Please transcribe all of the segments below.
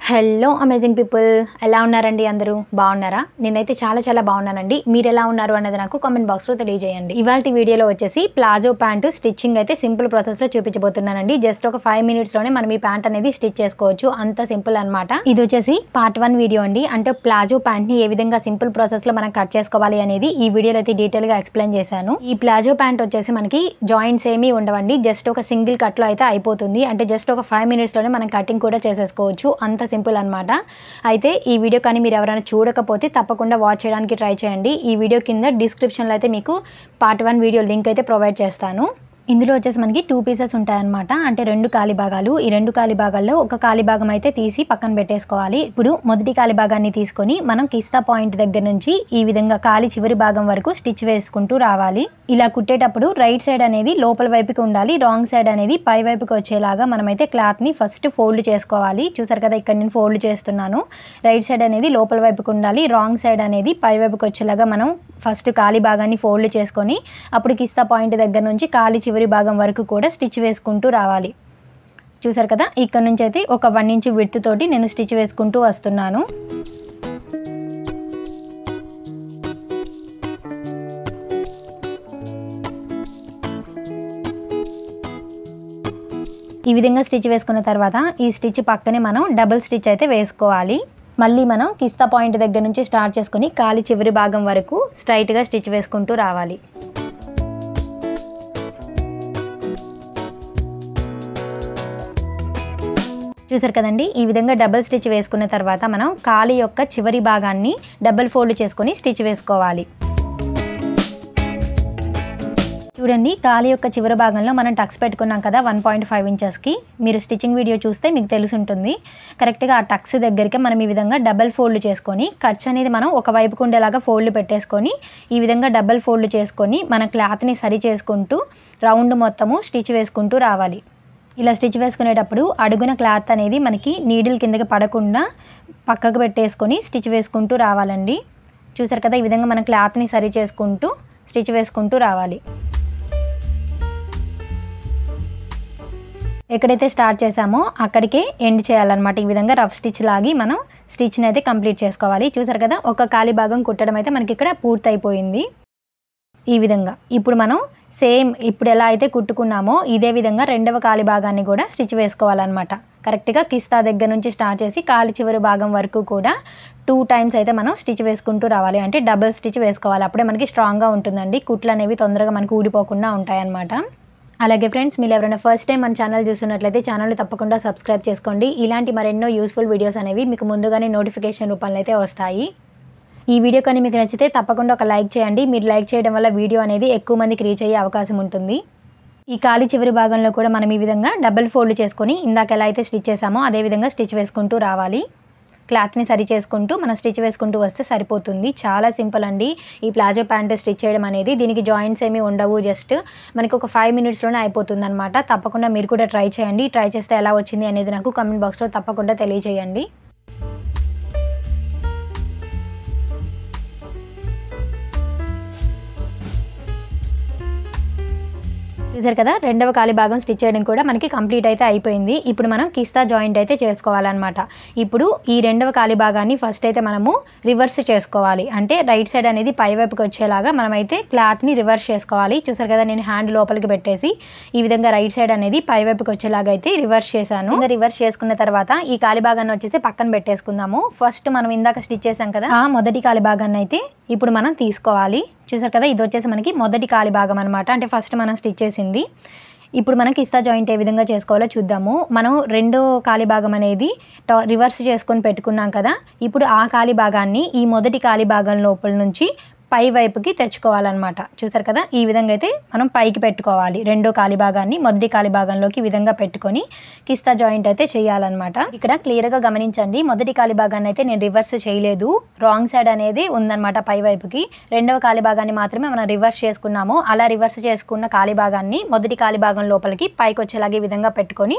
Hello amazing people, ఎలా ఉన్నారండి? అందరూ బాగున్నారా? నేనైతే చాలా బాగున్నానండి. మీరు ఎలా ఉన్నారు అన్నది నాకు కామెంట్ బాక్స్లో తెలియజేయండి. ఇవాల్టి వీడియోలో వచ్చేసి ప్లాజో ప్యాంటు స్టిచ్చింగ్ అయితే సింపుల్ ప్రాసెస్లో చూపించబోతున్నానండి. జస్ట్ ఒక 5 minutesలోనే మనం ఈ ప్యాంట్ అనేది స్టిచ్ చేసుకోవచ్చు, అంత సింపుల్ అనమాట. ఇది వచ్చేసి పార్ట్ 1 వీడియో అండి. అంటే ప్లాజో ప్యాంట్ని ఏ విధంగా సింపుల్ ప్రాసెస్లో మనం కట్ చేసుకోవాలి అనేది ఈ వీడియోలో అయితే డీటెయిల్గా ఎక్స్ప్లెయిన్ చేశాను. ఈ ప్లాజో ప్యాంట్ వచ్చేసి మనకి జాయింట్స్ ఏమీ ఉండవండి. జస్ట్ ఒక సింగిల్ కట్లో అయితే అయిపోతుంది. అంటే జస్ట్ ఒక 5 minutesలోనే మనం కటింగ్ కూడా చేసేసుకోవచ్చు, అంత సింపుల్ అనమాట. అయితే ఈ వీడియో కానీ మీరు ఎవరైనా చూడకపోతే తప్పకుండా వాచ్ చేయడానికి ట్రై చేయండి. ఈ వీడియో కింద డిస్క్రిప్షన్లో అయితే మీకు పార్ట్ 1 వీడియో లింక్ అయితే ప్రొవైడ్ చేస్తాను. ఇందులో వచ్చేసి మనకి 2 pieces ఉంటాయన్నమాట. అంటే 2 ఖాళీ భాగాలు. ఈ 2 ఖాళీ భాగాల్లో ఒక ఖాళీ భాగం అయితే తీసి పక్కన పెట్టేసుకోవాలి. ఇప్పుడు మొదటి ఖాళీ భాగాన్ని తీసుకొని మనం కిస్తా పాయింట్ దగ్గర నుంచి ఈ విధంగా ఖాళీ చివరి భాగం వరకు స్టిచ్ వేసుకుంటూ రావాలి. ఇలా కుట్టేటప్పుడు రైట్ సైడ్ అనేది లోపల వైపుకి ఉండాలి, రాంగ్ సైడ్ అనేది పై వైపుకి వచ్చేలాగా మనమైతే క్లాత్ని ఫస్ట్ ఫోల్డ్ చేసుకోవాలి. చూసారు కదా, ఇక్కడ నేను ఫోల్డ్ చేస్తున్నాను. రైట్ సైడ్ అనేది లోపల వైపుకి ఉండాలి, రాంగ్ సైడ్ అనేది పై వైపుకి వచ్చేలాగా మనం ఫస్ట్ ఖాళీ భాగాన్ని ఫోల్డ్ చేసుకొని అప్పుడు కిస్తా పాయింట్ దగ్గర నుంచి ఖాళీ చివరి భాగం వరకు కూడా స్టిచ్ వేసుకుంటూ రావాలి. చూసారు కదా, ఇక్కడ నుంచి అయితే ఒక 1 inch విడ్త్ తోటి నేను స్టిచ్ వేసుకుంటూ వస్తున్నాను. ఈ విధంగా స్టిచ్ వేసుకున్న తర్వాత ఈ స్టిచ్ పక్కనే మనం డబుల్ స్టిచ్ అయితే వేసుకోవాలి. మళ్ళీ మనం కిస్తా పాయింట్ దగ్గర నుంచి స్టార్ట్ చేసుకొని ఖాళీ చివరి భాగం వరకు స్ట్రైట్గా స్టిచ్ వేసుకుంటూ రావాలి. చూసారు కదండి, ఈ విధంగా డబుల్ స్టిచ్ వేసుకున్న తర్వాత మనం ఖాళీ యొక్క చివరి భాగాన్ని డబుల్ ఫోల్డ్ చేసుకొని స్టిచ్ వేసుకోవాలి. చూడండి, ఖాళీ యొక్క చివరి భాగంలో మనం టక్స్ పెట్టుకున్నాం కదా 1.5 inchesకి. మీరు స్టిచ్చింగ్ వీడియో చూస్తే మీకు తెలుసుంటుంది. కరెక్ట్గా ఆ టక్స్ దగ్గరికి మనం ఈ విధంగా డబల్ ఫోల్డ్ చేసుకొని ఖర్చు అనేది మనం ఒక వైపుకు ఉండేలాగా ఫోల్డ్ పెట్టేసుకొని ఈ విధంగా డబల్ ఫోల్డ్ చేసుకొని మన క్లాత్ని సరి చేసుకుంటూ రౌండ్ మొత్తము స్టిచ్ వేసుకుంటూ రావాలి. ఇలా స్టిచ్ వేసుకునేటప్పుడు అడుగున క్లాత్ అనేది మనకి నీడిల్ కిందకి పడకుండా పక్కకు పెట్టేసుకొని స్టిచ్ వేసుకుంటూ రావాలండి. చూసారు కదా, ఈ విధంగా మన క్లాత్ని సరి చేసుకుంటూ స్టిచ్ వేసుకుంటూ రావాలి. ఎక్కడైతే స్టార్ట్ చేసామో అక్కడికే ఎండ్ చేయాలన్నమాట. ఈ విధంగా రఫ్ స్టిచ్ లాగి మనం స్టిచ్ని అయితే కంప్లీట్ చేసుకోవాలి. చూసారు కదా, ఒక ఖాళీ భాగం కుట్టడం అయితే మనకి ఇక్కడ పూర్తి అయిపోయింది. ఈ విధంగా ఇప్పుడు మనం సేమ్ ఇప్పుడు ఎలా అయితే కుట్టుకున్నామో ఇదే విధంగా రెండవ ఖాళీ భాగాన్ని కూడా స్టిచ్ వేసుకోవాలన్నమాట. కరెక్ట్గా కిస్తా దగ్గర నుంచి స్టార్ట్ చేసి ఖాళీ చివరి భాగం వరకు కూడా 2 times అయితే మనం స్టిచ్ వేసుకుంటూ రావాలి. అంటే డబుల్ స్టిచ్ వేసుకోవాలి, అప్పుడే మనకి స్ట్రాంగ్గా ఉంటుందండి. కుట్లు అనేవి తొందరగా మనకు ఊడిపోకుండా ఉంటాయన్నమాట. అలాగే ఫ్రెండ్స్, మీరు ఎవరైనా ఫస్ట్ టైం మన ఛానల్ చూస్తున్నట్లయితే ఛానల్ని తప్పకుండా సబ్స్క్రైబ్ చేసుకోండి. ఇలాంటి మరెన్నో యూస్ఫుల్ వీడియోస్ అనేవి మీకు ముందుగానే నోటిఫికేషన్ రూపంలో అయితే వస్తాయి. ఈ వీడియో కానీ మీకు నచ్చితే తప్పకుండా ఒక లైక్ చేయండి. మీరు లైక్ చేయడం వల్ల వీడియో అనేది ఎక్కువ మందికి రీచ్ అయ్యే అవకాశం ఉంటుంది. ఈ ఖాళీ చివరి భాగంలో కూడా మనం ఈ విధంగా డబుల్ ఫోల్డ్ చేసుకొని ఇందాక ఎలా అయితే స్టిచ్ చేసామో అదే విధంగా స్టిచ్ వేసుకుంటూ రావాలి. క్లాత్ని సరి చేసుకుంటూ మనం స్టిచ్ వేసుకుంటూ వస్తే సరిపోతుంది. చాలా సింపుల్ అండి ఈ ప్లాజో ప్యాంట్ స్టిచ్ చేయడం అనేది. దీనికి జాయింట్స్ ఏమీ ఉండవు, జస్ట్ మనకి ఒక 5 minutesలోనే అయిపోతుంది అనమాట. తప్పకుండా మీరు కూడా ట్రై చేయండి. ట్రై చేస్తే ఎలా వచ్చింది అనేది నాకు కామెంట్ బాక్స్లో తప్పకుండా తెలియజేయండి. చూసారు కదా, రెండవ ఖాళీ భాగం స్టిచ్ చేయడం కూడా మనకి కంప్లీట్ అయితే అయిపోయింది. ఇప్పుడు మనం కిస్తా జాయింట్ అయితే చేసుకోవాలన్నమాట. ఇప్పుడు ఈ రెండవ ఖాళీ భాగాన్ని ఫస్ట్ అయితే మనము రివర్స్ చేసుకోవాలి. అంటే రైట్ సైడ్ అనేది పై వైపుకి వచ్చేలాగా మనమైతే క్లాత్ని రివర్స్ చేసుకోవాలి. చూసారు కదా, నేను హ్యాండ్ లోపలికి పెట్టేసి ఈ విధంగా రైట్ సైడ్ అనేది పై వైపుకి వచ్చేలాగా అయితే రివర్స్ చేశాను. ఇంకా రివర్స్ చేసుకున్న తర్వాత ఈ ఖాళీ భాగాన్ని వచ్చేసి పక్కన పెట్టేసుకుందాము. ఫస్ట్ మనం ఇందాక స్టిచ్ చేసాం కదా ఆ మొదటి ఖాళీ భాగాన్ని అయితే ఇప్పుడు మనం తీసుకోవాలి. చూసారు కదా, ఇది వచ్చేసి మనకి మొదటి ఖాళీ భాగం అనమాట. అంటే ఫస్ట్ మనం స్టిచ్ చేసింది. ఇప్పుడు మనం కిస్తా జాయింట్ ఏ విధంగా చేసుకోవాలో చూద్దాము. మనం రెండో ఖాళీ భాగం అనేది రివర్స్ చేసుకొని పెట్టుకున్నాం కదా. ఇప్పుడు ఆ ఖాళీ భాగాన్ని ఈ మొదటి ఖాళీ భాగం లోపల నుంచి పై వైపుకి తెచ్చుకోవాలన్నమాట. చూసారు కదా, ఈ విధంగా అయితే మనం పైకి పెట్టుకోవాలి. రెండో ఖాళీ భాగాన్ని మొదటి ఖాళీ భాగంలోకి ఈ విధంగా పెట్టుకొని కిస్తా జాయింట్ అయితే చేయాలన్నమాట. ఇక్కడ క్లియర్గా గమనించండి, మొదటి ఖాళీ భాగాన్ని అయితే నేను రివర్స్ చేయలేదు. రాంగ్ సైడ్ అనేది ఉందన్నమాట పై వైపుకి. రెండవ ఖాళీ భాగాన్ని మాత్రమే మనం రివర్స్ చేసుకున్నాము. అలా రివర్స్ చేసుకున్న ఖాళీ భాగాన్ని మొదటి ఖాళీ భాగం లోపలికి పైకి వచ్చేలాగే ఈ విధంగా పెట్టుకొని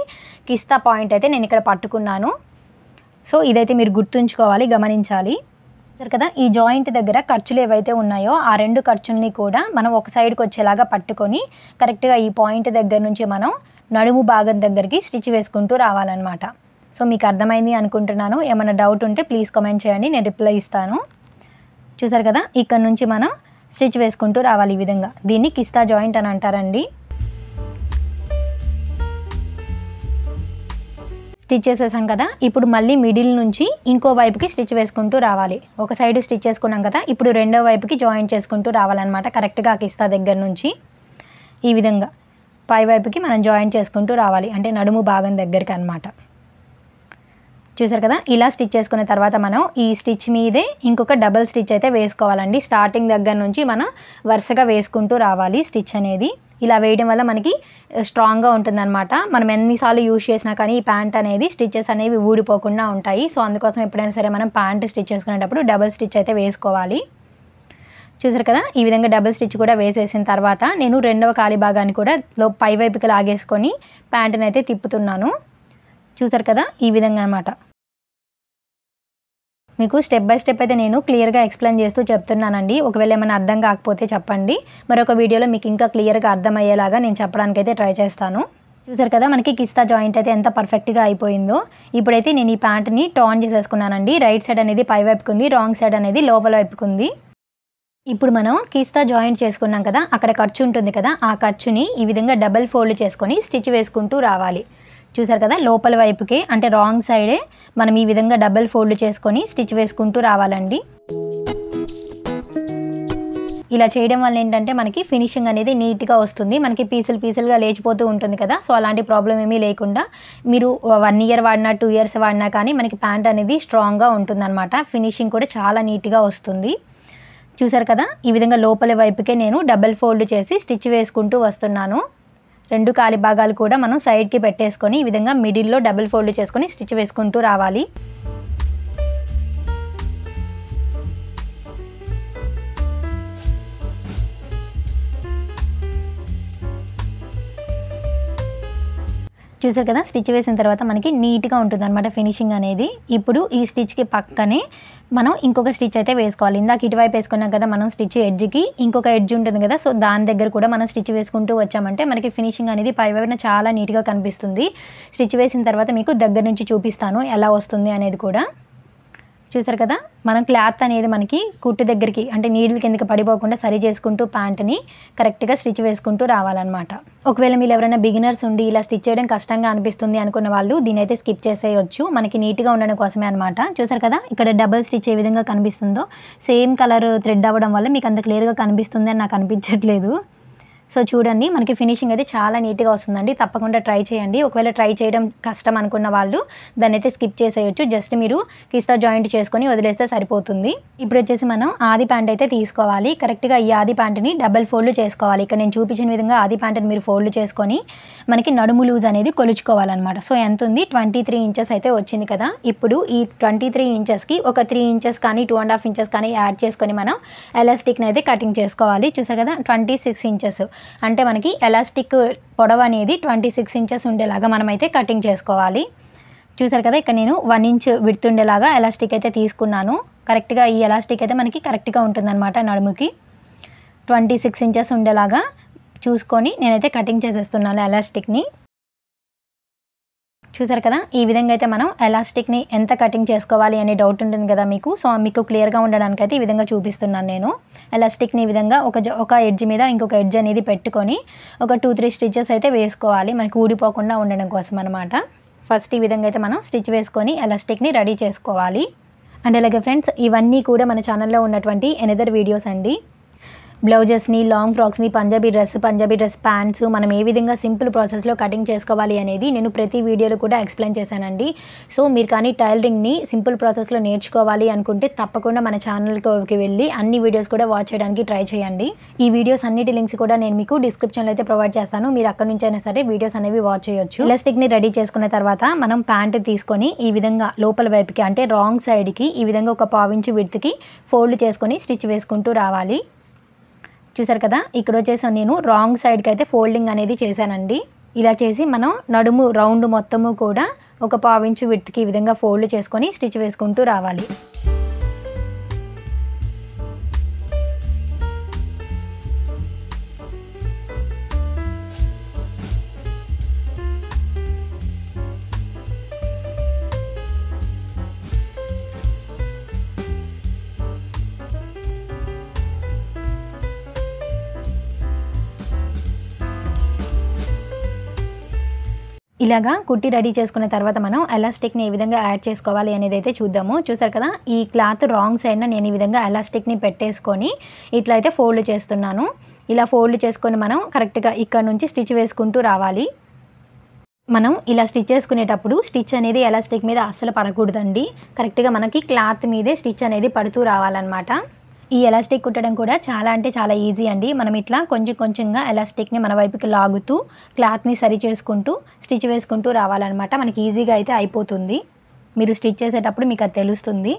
కిస్తా పాయింట్ అయితే నేను ఇక్కడ పట్టుకున్నాను. సో ఇదైతే మీరు గుర్తుంచుకోవాలి, గమనించాలి. సరే కదా, ఈ జాయింట్ దగ్గర ఖర్చులు ఏవైతే ఉన్నాయో ఆ 2 ఖర్చుల్ని కూడా మనం ఒక సైడ్కి వచ్చేలాగా పట్టుకొని కరెక్ట్గా ఈ పాయింట్ దగ్గర నుంచి మనం నడుము భాగం దగ్గరికి స్టిచ్ వేసుకుంటూ రావాలన్నమాట. సో మీకు అర్థమైంది అనుకుంటున్నాను. ఏమైనా డౌట్ ఉంటే ప్లీజ్ కామెంట్ చేయండి, నేను రిప్లై ఇస్తాను. చూసారు కదా, ఇక్కడ నుంచి మనం స్టిచ్ వేసుకుంటూ రావాలి ఈ విధంగా. దీన్ని కిస్తా జాయింట్ అని అంటారండి. స్టిచ్ చేసేసాం కదా, ఇప్పుడు మళ్ళీ మిడిల్ నుంచి ఇంకో వైపుకి స్టిచ్ వేసుకుంటూ రావాలి. ఒక సైడ్ స్టిచ్ చేసుకున్నాం కదా, ఇప్పుడు రెండో వైపుకి జాయింట్ చేసుకుంటూ రావాలన్నమాట. కరెక్ట్గా కిస్తా దగ్గర నుంచి ఈ విధంగా పై వైపుకి మనం జాయింట్ చేసుకుంటూ రావాలి, అంటే నడుము భాగం దగ్గరికి అన్నమాట. చూసారు కదా, ఇలా స్టిచ్ చేసుకున్న తర్వాత మనం ఈ స్టిచ్ మీదే ఇంకొక డబల్ స్టిచ్ అయితే వేసుకోవాలండి. స్టార్టింగ్ దగ్గర నుంచి మనం వరుసగా వేసుకుంటూ రావాలి స్టిచ్ అనేది. ఇలా వేయడం వల్ల మనకి స్ట్రాంగ్గా ఉంటుందన్నమాట. మనం ఎన్నిసార్లు యూజ్ చేసినా కానీ ఈ ప్యాంట్ అనేది స్టిచెస్ అనేవి ఊడిపోకుండా ఉంటాయి. సో అందుకోసం ఎప్పుడైనా సరే మనం ప్యాంట్ స్టిచ్ చేసుకునేటప్పుడు డబల్ స్టిచ్ అయితే వేసుకోవాలి. చూసారు కదా, ఈ విధంగా డబుల్ స్టిచ్ కూడా వేసేసిన తర్వాత నేను రెండవ కాలి భాగాన్ని కూడా పై వైపుకి లాగేసుకొని ప్యాంటుని అయితే తిప్పుతున్నాను. చూసారు కదా, ఈ విధంగా అన్నమాట. మీకు స్టెప్ బై స్టెప్ అయితే నేను క్లియర్గా ఎక్స్ప్లెయిన్ చేస్తూ చెప్తున్నానండి. ఒకవేళ ఏమైనా అర్థం కాకపోతే చెప్పండి, మరొక వీడియోలో మీకు ఇంకా క్లియర్గా అర్థమయ్యేలాగా నేను చెప్పడానికి అయితే ట్రై చేస్తాను. చూసారు కదా, మనకి కిస్తా జాయింట్ అయితే ఎంత పర్ఫెక్ట్గా అయిపోయిందో. ఇప్పుడైతే నేను ఈ ప్యాంట్ని టర్న్ చేసేసుకున్నానండి. రైట్ సైడ్ అనేది పై వైపుకు ఉంది, రాంగ్ సైడ్ అనేది లోపల వైపుకు ఉంది. ఇప్పుడు మనం కిస్తా జాయింట్ చేసుకున్నాం కదా, అక్కడ ఖర్చు ఉంటుంది కదా, ఆ ఖర్చుని ఈ విధంగా డబల్ ఫోల్డ్ చేసుకొని స్టిచ్ వేసుకుంటూ రావాలి. చూసారు కదా, లోపల వైపుకే అంటే రాంగ్ సైడే మనం ఈ విధంగా డబల్ ఫోల్డ్ చేసుకొని స్టిచ్ వేసుకుంటూ రావాలండి. ఇలా చేయడం వల్ల ఏంటంటే మనకి ఫినిషింగ్ అనేది నీట్గా వస్తుంది. మనకి పీసులుగా లేచిపోతూ ఉంటుంది కదా, సో అలాంటి ప్రాబ్లం ఏమీ లేకుండా మీరు 1 ఇయర్ వాడినా 2 ఇయర్స్ వాడినా కానీ మనకి ప్యాంట్ అనేది స్ట్రాంగ్గా ఉంటుందన్నమాట. ఫినిషింగ్ కూడా చాలా నీట్గా వస్తుంది. చూసారు కదా, ఈ విధంగా లోపల వైపుకే నేను డబల్ ఫోల్డ్ చేసి స్టిచ్ వేసుకుంటూ వస్తున్నాను. రెండు కాలి భాగాలు కూడా మనం సైడ్కి పెట్టేసుకొని ఈ విధంగా మిడిల్లో డబుల్ ఫోల్డ్ చేసుకొని స్టిచ్ వేసుకుంటూ రావాలి. చూసారు కదా, స్టిచ్ వేసిన తర్వాత మనకి నీట్గా ఉంటుంది అనమాట ఫినిషింగ్ అనేది. ఇప్పుడు ఈ స్టిచ్కి పక్కనే మనం ఇంకొక స్టిచ్ అయితే వేసుకోవాలి. ఇందాక ఇటువైపు వేసుకున్నాం కదా మనం స్టిచ్ ఎడ్జ్కి, ఇంకొక ఎడ్జ్ ఉంటుంది కదా, సో దాని దగ్గర కూడా మనం స్టిచ్ వేసుకుంటూ వచ్చామంటే మనకి ఫినిషింగ్ అనేది పై వైపున చాలా నీట్గా కనిపిస్తుంది. స్టిచ్ వేసిన తర్వాత మీకు దగ్గర నుంచి చూపిస్తాను ఎలా వస్తుంది అనేది కూడా. చూసారు కదా, మనం క్లాత్ అనేది మనకి కుట్టు దగ్గరికి అంటే నీడిల్ కిందకి పడిపోకుండా సరి చేసుకుంటూ ప్యాంట్ని కరెక్ట్గా స్టిచ్ వేసుకుంటూ రావాలన్నమాట. ఒకవేళ మీరు ఎవరైనా బిగినర్స్ ఉండి ఇలా స్టిచ్ చేయడం కష్టంగా అనిపిస్తుంది అనుకున్న వాళ్ళు దీని అయితే స్కిప్ చేసేయచ్చు, మనకి నీట్గా ఉండడం కోసమే అనమాట. చూసారు కదా, ఇక్కడ డబల్ స్టిచ్ ఏ విధంగా కనిపిస్తుందో సేమ్ కలర్ థ్రెడ్ అవ్వడం వల్ల మీకు అంత క్లియర్గా కనిపిస్తుంది అని నాకు అనిపించట్లేదు. సో చూడండి, మనకి ఫినిషింగ్ అయితే చాలా నీట్గా వస్తుందండి. తప్పకుండా ట్రై చేయండి. ఒకవేళ ట్రై చేయడం కష్టం అనుకున్న వాళ్ళు దాన్ని అయితే స్కిప్ చేసేయచ్చు. జస్ట్ మీరు కిస్తా జాయింట్ చేసుకొని వదిలేస్తే సరిపోతుంది. ఇప్పుడు వచ్చేసి మనం ఆది ప్యాంట్ అయితే తీసుకోవాలి. కరెక్ట్గా ఈ ఆది ప్యాంట్ని డబల్ ఫోల్డ్ చేసుకోవాలి. ఇక్కడ నేను చూపించిన విధంగా ఆది ప్యాంట్ని మీరు ఫోల్డ్ చేసుకొని మనకి నడుము లూజ్ అనేది కొలుచుకోవాలన్నమాట. సో ఎంత ఉంది, 23 ఇంచెస్ అయితే వచ్చింది కదా. ఇప్పుడు ఈ 23 ఇంచెస్కి ఒక 3 ఇంచెస్ కానీ 2.5 ఇంచెస్ కానీ యాడ్ చేసుకొని మనం ఎలాస్టిక్ని అయితే కటింగ్ చేసుకోవాలి. చూసారు కదా, 26 ఇంచెస్ అంటే మనకి ఎలాస్టిక్ పొడవు అనేది 26 ఇంచెస్ ఉండేలాగా మనమైతే కటింగ్ చేసుకోవాలి. చూసారు కదా, ఇక్కడ నేను 1 ఇంచ్ విడ్త్ ఉండేలాగా ఎలాస్టిక్ అయితే తీసుకున్నాను. కరెక్ట్గా ఈ ఎలాస్టిక్ అయితే మనకి కరెక్ట్గా ఉంటుందన్నమాట. నడుముకి 26 ఇంచెస్ ఉండేలాగా చూసుకొని నేనైతే కటింగ్ చేసేస్తున్నాను ఎలాస్టిక్ని. చూసారు కదా, ఈ విధంగా అయితే మనం ఎలాస్టిక్ని ఎంత కటింగ్ చేసుకోవాలి అనే డౌట్ ఉంటుంది కదా మీకు. సో మీకు క్లియర్గా ఉండడానికి అయితే ఈ విధంగా చూపిస్తున్నాను నేను. ఎలాస్టిక్ని ఈ విధంగా ఒక ఎడ్జ్ మీద ఇంకొక ఎడ్జ్ అనేది పెట్టుకొని ఒక 2-3 స్టిచెస్ అయితే వేసుకోవాలి, మనకి ఊడిపోకుండా ఉండడం కోసం అనమాట. ఫస్ట్ ఈ విధంగా అయితే మనం స్టిచ్ వేసుకొని ఎలాస్టిక్ని రెడీ చేసుకోవాలి. అండ్ అలాగే ఫ్రెండ్స్, ఇవన్నీ కూడా మన ఛానల్లో ఉన్నటువంటి ఎనదర్ వీడియోస్ అండి. బ్లౌజెస్ని, లాంగ్ ఫ్రాక్స్ని, పంజాబీ డ్రెస్ ప్యాంట్స్ మనం ఏ విధంగా సింపుల్ ప్రాసెస్లో కటింగ్ చేసుకోవాలి అనేది నేను ప్రతి వీడియోలో కూడా ఎక్స్ప్లెయిన్ చేశానండి. సో మీరు కానీ టైలరింగ్ని సింపుల్ ప్రాసెస్లో నేర్చుకోవాలి అనుకుంటే తప్పకుండా మన ఛానల్కి వెళ్ళి అన్ని వీడియోస్ కూడా వాచ్ చేయడానికి ట్రై చేయండి. ఈ వీడియోస్ అన్నిటి లింక్స్ కూడా నేను మీకు డిస్క్రిప్షన్లో అయితే ప్రొవైడ్ చేస్తాను. మీరు అక్కడ నుంచి అయినా సరే వీడియోస్ అనేవి వాచ్ చేయొచ్చు. ఎలాస్టిక్ని రెడీ చేసుకున్న తర్వాత మనం ప్యాంట్ తీసుకొని ఈ విధంగా లోపల వైపుకి అంటే రాంగ్ సైడ్కి ఈ విధంగా ఒక 1/4 ఇంచ్ విడ్త్కి ఫోల్డ్ చేసుకొని స్టిచ్ వేసుకుంటూ రావాలి. చూసారు కదా, ఇక్కడ వచ్చేసి నేను రాంగ్ సైడ్కి అయితే ఫోల్డింగ్ అనేది చేశానండి. ఇలా చేసి మనం నడుము రౌండ్ మొత్తము కూడా ఒక 1/4 ఇంచ్ విడ్త్కి ఈ విధంగా ఫోల్డ్ చేసుకొని స్టిచ్ వేసుకుంటూ రావాలి. ఇలాగా కుట్టి రెడీ చేసుకున్న తర్వాత మనం ఎలాస్టిక్ని ఏ విధంగా యాడ్ చేసుకోవాలి అనేది అయితే చూద్దాము. చూసారు కదా, ఈ క్లాత్ రాంగ్ సైడ్న నేను ఈ విధంగా ఎలాస్టిక్ని పెట్టేసుకొని ఇట్లా అయితే ఫోల్డ్ చేస్తున్నాను. ఇలా ఫోల్డ్ చేసుకొని మనం కరెక్ట్గా ఇక్కడ నుంచి స్టిచ్ వేసుకుంటూ రావాలి. మనం ఇలా స్టిచ్ చేసుకునేటప్పుడు స్టిచ్ అనేది ఎలాస్టిక్ మీద అస్సలు పడకూడదండి. కరెక్ట్గా మనకి క్లాత్ మీదే స్టిచ్ అనేది పడుతూ రావాలన్నమాట. ఈ ఎలాస్టిక్ కుట్టడం కూడా చాలా అంటే చాలా ఈజీ అండి. మనం ఇట్లా కొంచెం కొంచెంగా ఎలాస్టిక్ని మన వైపుకి లాగుతూ క్లాత్ని సరి చేసుకుంటూ స్టిచ్ వేసుకుంటూ రావాలన్నమాట. మనకి ఈజీగా అయితే అయిపోతుంది. మీరు స్టిచ్ చేసేటప్పుడు మీకు అది తెలుస్తుంది.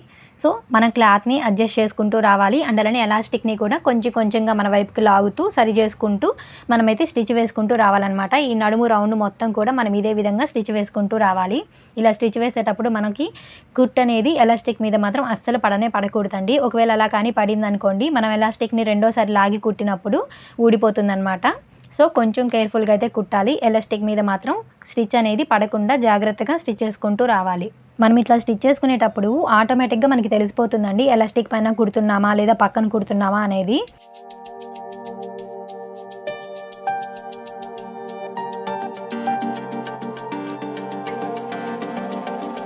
సో మనం క్లాత్ని అడ్జస్ట్ చేసుకుంటూ రావాలి. అండ్ అలానే ఎలాస్టిక్ని కూడా కొంచెం కొంచెంగా మన వైపుకి లాగుతూ సరి చేసుకుంటూ మనమైతే స్టిచ్ వేసుకుంటూ రావాలన్నమాట. ఈ నడుము రౌండ్ మొత్తం కూడా మనం ఇదే విధంగా స్టిచ్ వేసుకుంటూ రావాలి. ఇలా స్టిచ్ వేసేటప్పుడు మనకి కుట్ అనేది ఎలాస్టిక్ మీద మాత్రం అస్సలు పడకూడదండి. ఒకవేళ అలా కానీ పడింది అనుకోండి, మనం ఎలాస్టిక్ని రెండోసారి లాగి కుట్టినప్పుడు ఊడిపోతుందన్నమాట. సో కొంచెం కేర్ఫుల్గా అయితే కుట్టాలి. ఎలాస్టిక్ మీద మాత్రం స్టిచ్ అనేది పడకుండా జాగ్రత్తగా స్టిచ్ చేసుకుంటూ రావాలి. మనం ఇట్లా స్టిచ్ చేసుకునేటప్పుడు ఆటోమేటిక్గా మనకి తెలిసిపోతుందండి ఎలాస్టిక్ పైన కుడుతున్నామా లేదా పక్కన కుడుతున్నామా అనేది.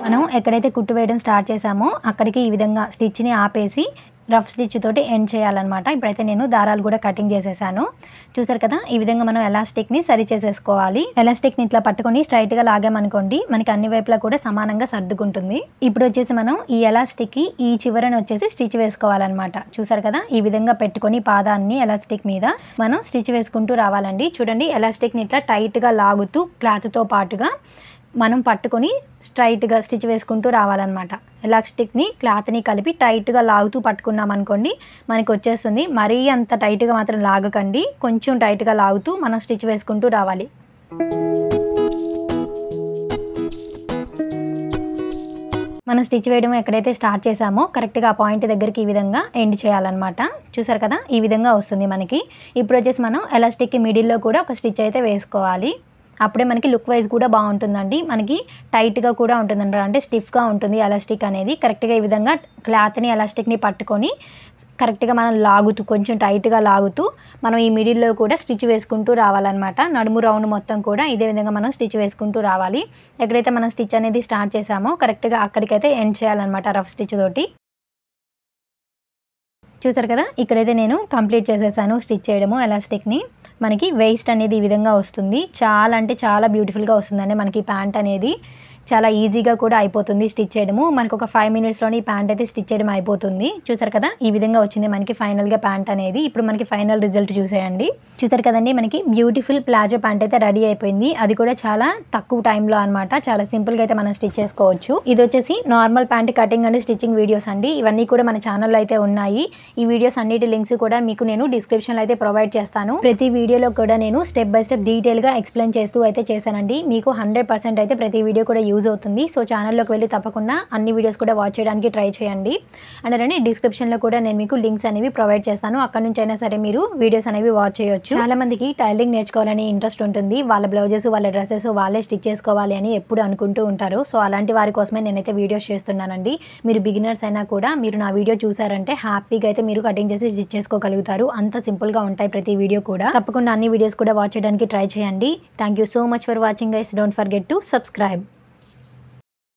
మనం ఎక్కడైతే కుట్టు వేయడం స్టార్ట్ చేసామో అక్కడికి ఈ విధంగా స్టిచ్ని ఆపేసి రఫ్ స్టిచ్ తోటి ఎండ్ చేయాలన్నమాట. ఇప్పుడైతే నేను దారాలు కూడా కటింగ్ చేసేసాను. చూసారు కదా, ఈ విధంగా మనం ఎలాస్టిక్ని సరి చేసేసుకోవాలి. ఎలాస్టిక్ని ఇట్లా పట్టుకొని స్ట్రైట్గా లాగామనుకోండి, మనకి అన్ని వైపులా కూడా సమానంగా సర్దుకుంటుంది. ఇప్పుడు వచ్చేసి మనం ఈ ఎలాస్టిక్కి ఈ చివరని వచ్చేసి స్టిచ్ వేసుకోవాలన్నమాట. చూసారు కదా, ఈ విధంగా పెట్టుకొని పాదాన్ని ఎలాస్టిక్ మీద మనం స్టిచ్ వేసుకుంటూ రావాలండి. చూడండి, ఎలాస్టిక్ని ఇట్లా టైట్గా లాగుతూ క్లాత్తో పాటుగా మనం పట్టుకొని స్ట్రైట్గా స్టిచ్ వేసుకుంటూ రావాలన్నమాట. ఎలాస్టిక్ని క్లాత్ని కలిపి టైట్గా లాగుతూ పట్టుకున్నాం అనుకోండి, మనకి వచ్చేస్తుంది. మరీ అంత టైట్గా మాత్రం లాగకండి, కొంచెం టైట్గా లాగుతూ మనం స్టిచ్ వేసుకుంటూ రావాలి. మనం స్టిచ్ వేయడం ఎక్కడైతే స్టార్ట్ చేసామో కరెక్ట్గా ఆ పాయింట్ దగ్గరికి ఈ విధంగా ఎండ్ చేయాలన్నమాట. చూసారు కదా, ఈ విధంగా వస్తుంది మనకి. ఇప్పుడు వచ్చేసి మనం ఎలాస్టిక్కి మిడిల్లో కూడా ఒక స్టిచ్ అయితే వేసుకోవాలి. అప్పుడే మనకి లుక్ వైజ్ కూడా బాగుంటుందండి. మనకి టైట్గా కూడా ఉంటుందంట, అంటే స్టిఫ్గా ఉంటుంది ఎలాస్టిక్ అనేది. కరెక్ట్గా ఈ విధంగా క్లాత్ని ఎలాస్టిక్ని పట్టుకొని కరెక్ట్గా మనం లాగుతూ కొంచెం టైట్గా లాగుతూ మనం ఈ మిడిల్లో కూడా స్టిచ్ వేసుకుంటూ రావాలన్నమాట. నడుము రౌండ్ మొత్తం కూడా ఇదే విధంగా మనం స్టిచ్ వేసుకుంటూ రావాలి. ఎక్కడైతే మనం స్టిచ్ అనేది స్టార్ట్ చేసామో కరెక్ట్గా అక్కడికైతే ఎండ్ చేయాలన్నమాట రఫ్ స్టిచ్ తోటి. చూసారు కదా, ఇక్కడైతే నేను కంప్లీట్ చేసేసాను స్టిచ్ చేయడము ఎలాస్టిక్ని. మనకి వేస్ట్ అనేది ఈ విధంగా వస్తుంది. చాలా అంటే చాలా బ్యూటిఫుల్గా వస్తుందండి. మనకి ప్యాంట్ అనేది చాలా ఈజీగా కూడా అయిపోతుంది స్టిచ్ చేయడము. మనకు ఒక 5 మినిట్స్లోని ఈ ప్యాంట్ అయితే స్టిచ్ చేయడం అయిపోతుంది. చూసారు కదా, ఈ విధంగా వచ్చింది మనకి ఫైనల్గా ప్యాంట్ అనేది. ఇప్పుడు మనకి ఫైనల్ రిజల్ట్ చూసేయండి. చూసారు కదండి, మనకి బ్యూటిఫుల్ ప్లాజో ప్యాంట్ అయితే రెడీ అయిపోయింది. అది కూడా చాలా తక్కువ టైంలో అనమాట. చాలా సింపుల్గా అయితే మనం స్టిచ్ చేసుకోవచ్చు. ఇది వచ్చేసి normal pant cutting and stitching videos అండి. ఇవన్నీ కూడా మన ఛానల్లో అయితే ఉన్నాయి. ఈ వీడియోస్ అన్నిటి లింక్స్ కూడా మీకు నేను డిస్క్రిప్షన్లో అయితే ప్రొవైడ్ చేస్తాను. ప్రతి వీడియోలో కూడా నేను స్టెప్ బై స్టెప్ డీటెయిల్గా ఎక్స్ప్లెయిన్ చేస్తూ అయితే చేశానండి. మీకు 100% అయితే ప్రతి వీడియో కూడా యూజ్ అవుతుంది. సో ఛానల్లోకి వెళ్ళి తప్పకుండా అన్ని వీడియోస్ కూడా వాచ్ చేయడానికి ట్రై చేయండి. అండ్ అలానే డిస్క్రిప్షన్లో కూడా నేను మీకు లింక్స్ అనేవి ప్రొవైడ్ చేస్తాను. అక్కడ నుంచి అయినా సరే మీరు వీడియోస్ అనేవి వాచ్ చేయొచ్చు. చాలా మందికి టైలరింగ్ నేర్చుకోవాలని ఇంట్రెస్ట్ ఉంటుంది. వాళ్ళ బ్లౌజెస్, వాళ్ళ డ్రెస్సెస్ వాళ్ళే స్టిచ్ చేసుకోవాలి అని ఎప్పుడు అనుకుంటూ ఉంటారు. సో అలాంటి వారి కోసమే నేనైతే వీడియోస్ చేస్తున్నానండి. మీరు బిగినర్స్ అయినా కూడా మీరు నా వీడియో చూసారంటే హ్యాపీగా అయితే మీరు కటింగ్ చేసి స్టిచ్ చేసుకోగలుగుతారు. అంత సింపుల్గా ఉంటాయి ప్రతి వీడియో కూడా. తప్పకుండా అన్ని వీడియోస్ కూడా వాచ్ చేయడానికి ట్రై చేయండి. Thank you so much for watching guys. Don't forget to subscribe.